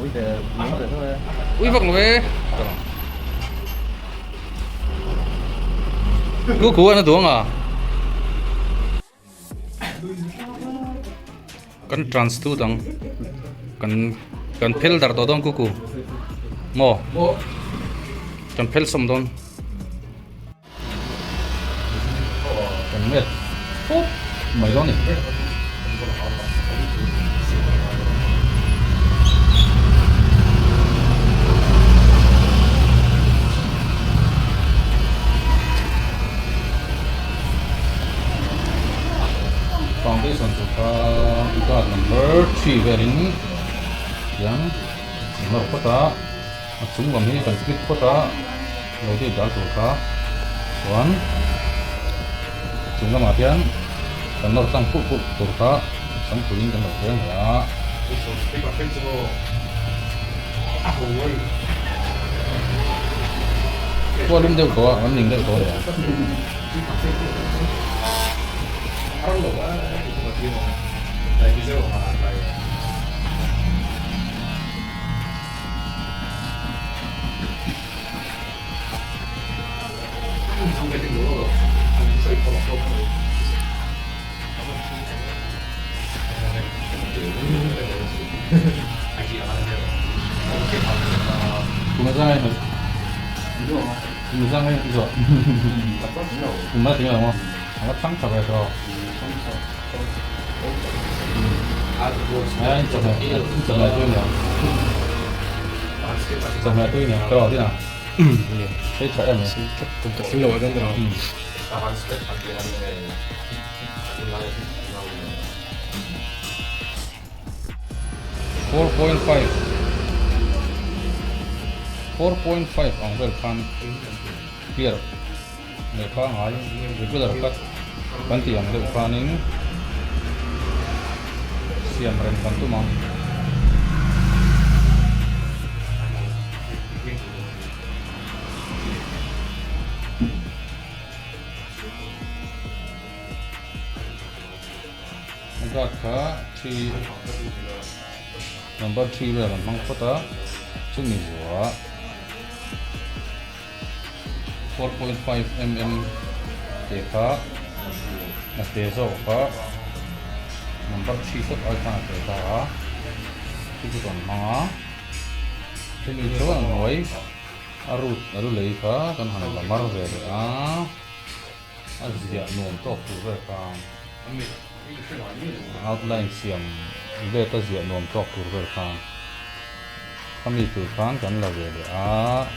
Ui trời, miếng rồi thôi. Ui vọng về. Cú anh tuồng à? Kan trans tu dong. Kan pel dar to dong kuku. Mo. Kan pel som dong. Kan met. Mày lo nè. Foundation to got number 3 về đến yang number kota chúng làm gì cần skip kota đầu tiên đã tổ ka one chúng làm apa cần nó sang phụ tổ ka sang phụ in cần đầu tiên là qua luôn đều có anh nhìn đều có đấy Cuma saya ini, cuma saya ini juga. Cuma tinggal mau, agak tangkap ya kalau. Đấy, chồng này tôi nhỉ, chồng này tôi nhỉ, cái đó thế nào? Thế chạy em này, Cũng tập xin lỗi trong đó. 4.5 ang welcome here. Mereka ngai regular cut ganti yang le planning siam ren bantu mang agak ka si number 3 về mang kota chung ni wa 4.5 mm teka na tezo ka number 3 sot ai ta teka itu kon mga ini itu ang noi aru lei ka kan hana lamar ve a azia nom to tu ve ka outline siam ve ta zia nom to tu ve ka kami tu kan la ve a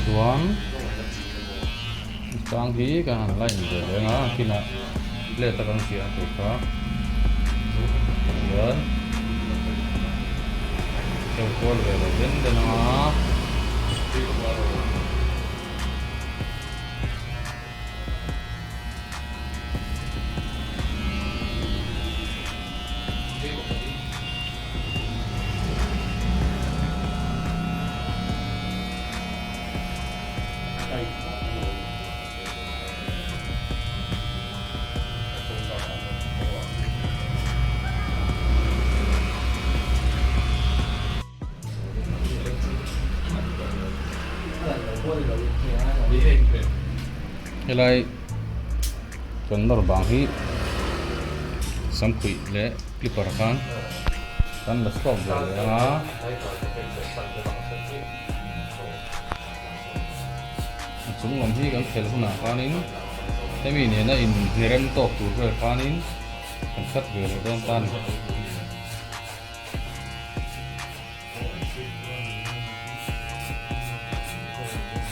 Tuang tang hi kan lai de nga kina le ta kan sia tu ka yan eu kol ve den de na helai channor bang hi sampui le clipper kan la stop ve a chung lam hi kan khel huna kanin temi ne na in nirem tok tur ve kanin kan khat ve le don tan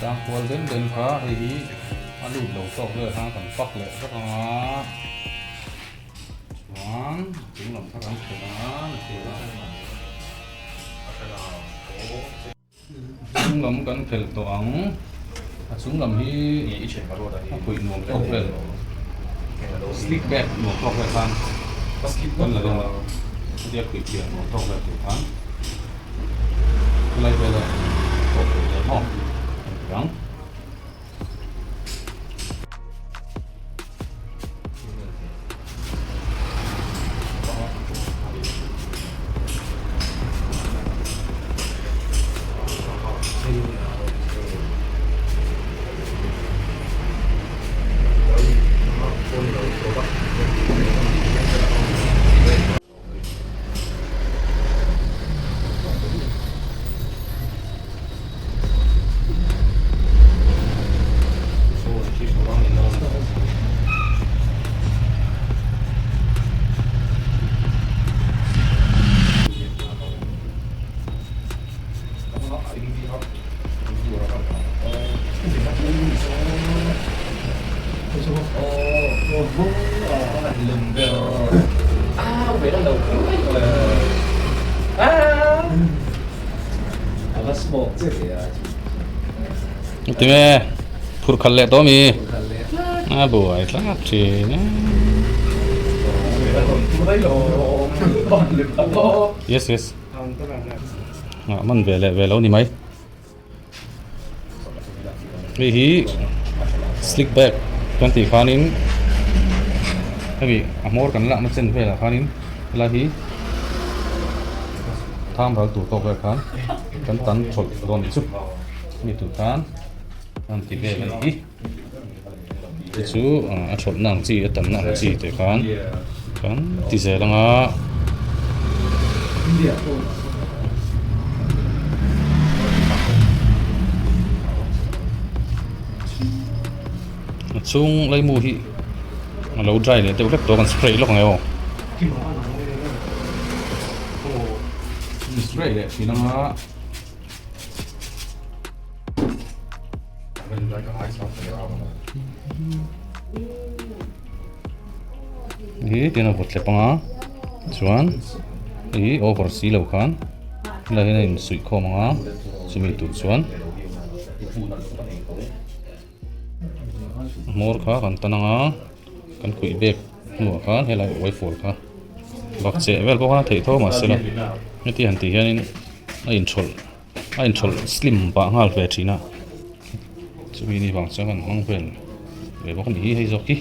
sang kwal den kha hi alu lo tok le hang kan pak le ka ta wan chung lam ka kan khel chung lam kan khel to ang สงลำที่คุยหนุ่มตกเลยสลิกแบ็กหนุ่มตกเลยพันกันละกันเดี๋ยวคุยเกี่ยวหนุ่มตกเลยพันอะไรไปเลยตกเลยห้องยัง về trong đầu nó smoke chứ Thì mẹ phụt khẩn lệ đó mi buổi lát thì yes yes mình về lâu đi mấy vì hí slick back kan ti khanin abi amor kan la ma chen ve la khanin la hi tham ra tu to ve khan kan tan chol don chu mi tu tan an ti ve ve hi chu a chol nang chi a tan nang chi te kan ti ze langa chung lấy mù hi lâu dry để tôi to kan spray lo ngayo spray để thì nó hi tiền nó vượt lại bằng chuan hi over sea lâu khan là cái này sụi kho mà chỉ mình tụt chuan mor kha kan tananga kan kui bek nu khan helai wai for kha bak che vel bo kha thei tho ma sela ni ti han ti hian a in chol slim ba ngal ve thina chu ni bang cha kan mang vel ve bo kan hi hei zoki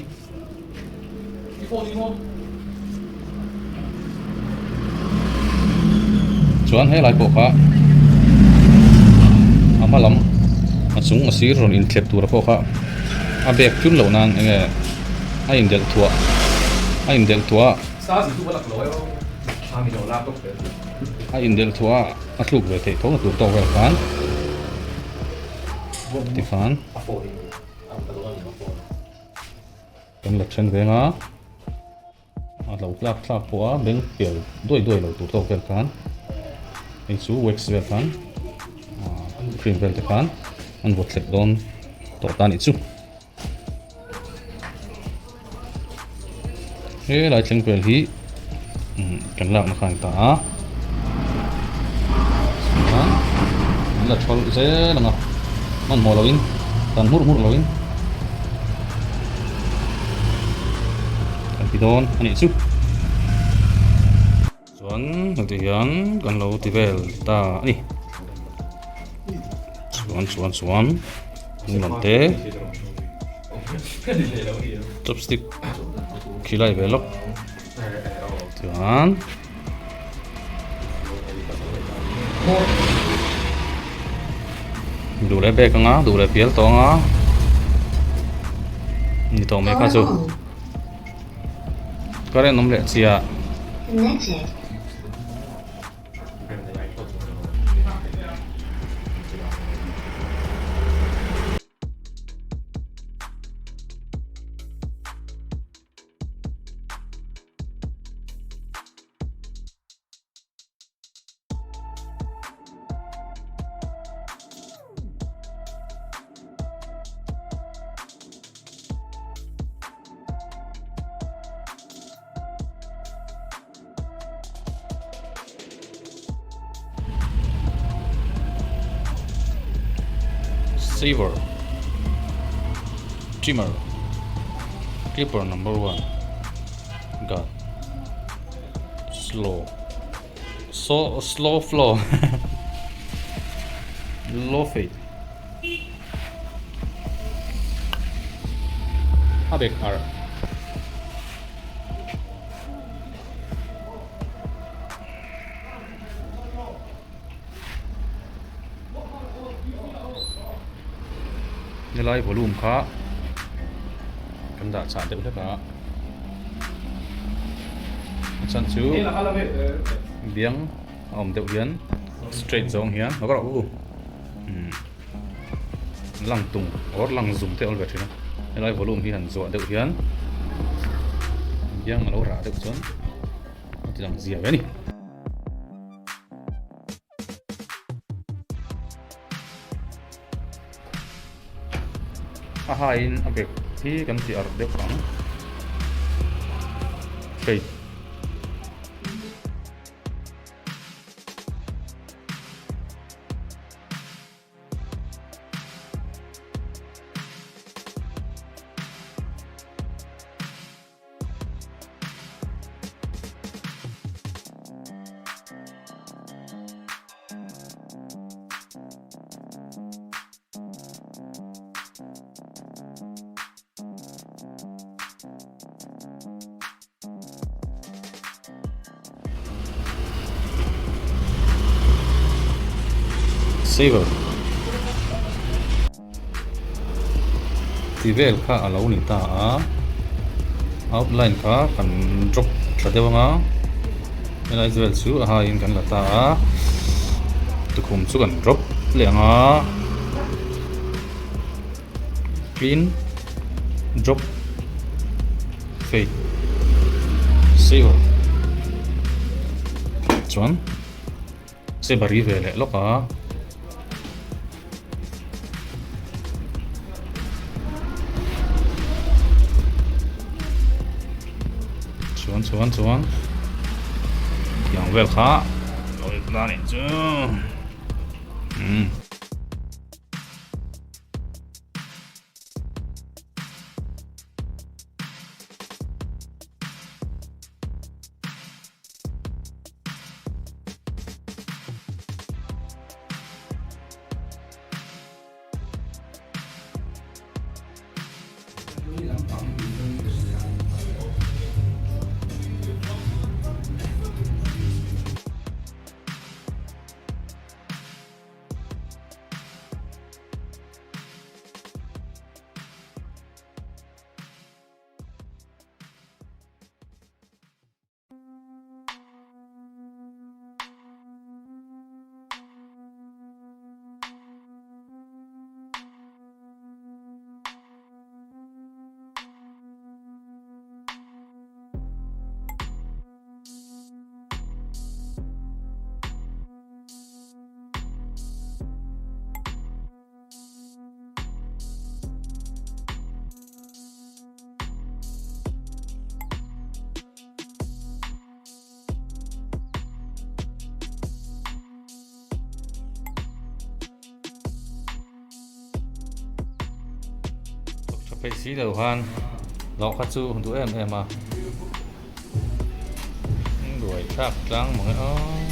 chuan helai bo kha amalam achung asir ron in thlep tur ko kha a bek chun lo nan enge a in del tua sao thì tôi bắt lỗi không mình đầu laptop đấy a in del tua a tluk ve thei thong tur to vel khan ti khan kan la chen ve nga a lo klak po beng pel doi lo tur to vel khan ei chu wax vel khan cream vel te khan an vot thlep don to tan I chu thế lại chân quyền hí cảnh lặng nó khai ta là cho dễ là ngọcมันmò lawin tan mur lawin kan pidon ani chu chuan hang ti hian kan lo ti vel ta ani chuan ni man te chopstick khilai ve lok chuan du le bek nga du le pial to nga ni to me kha chu kare nom le chia Connected. savor trimmer, clipper number 1. Got slow flow. Low fade. Habek R. Nilai volume kha kan da chan te ka chan chu biang om deuh hian straight zong hian nó có u lang tung or lang zoom te ol ve thina nilai volume hi han zo deuh hian biang lo ra deuh chon ti lang zia ve ni in abek hi kan ti ar deuh kang fade. Saver tivel kha alo ni ta outline kha kan drop thadewanga elai zual chu in kan la ta tukhum chu kan drop lenga clean drop fade saver chuan se bari ve le loka chuan yang vel kha oi na ni chu phải xí đầu han lọ khát chu đuổi em đuổi chắc lắm mọi người